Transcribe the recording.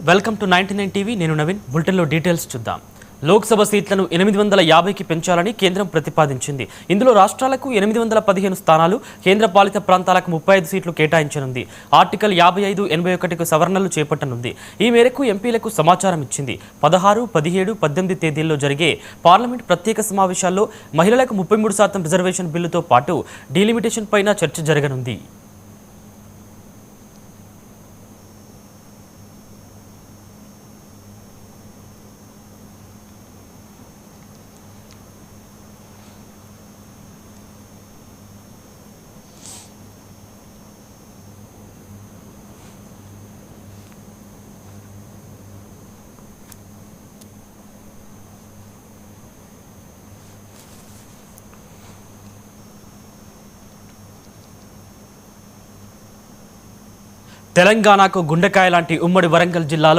Welcome to 99 TV. నేను నవీన్. బులెటిన్లో details చూద్దాం. లోక్సభ సీట్లను 850కి పెంచాలని కేంద్రం ప్రతిపాదించింది. ఇందులో రాష్ట్రాలకు 815 స్థానాలు, కేంద్ర పాలిత ప్రాంతాలకు 35 సీట్లు కేటాయించనుంది. ఆర్టికల్ 55, 81కు సవరణలు చేపట్టనుంది. ఈ మేరకు ఎంపీలకు సమాచారం ఇచ్చింది. 16, 17, 18 తేదీల్లో జరిగే పార్లమెంట్ ప్రత్యేక సమావేశాల్లో మహిళలకు 33% రిజర్వేషన్ బిల్లుతో పాటు డీలిమిటేషన్ పైన చర్చ జరగనుంది. తెలంగాణకు గుండెకాయ లాంటి ఉమ్మడి వరంగల్ జిల్లాలో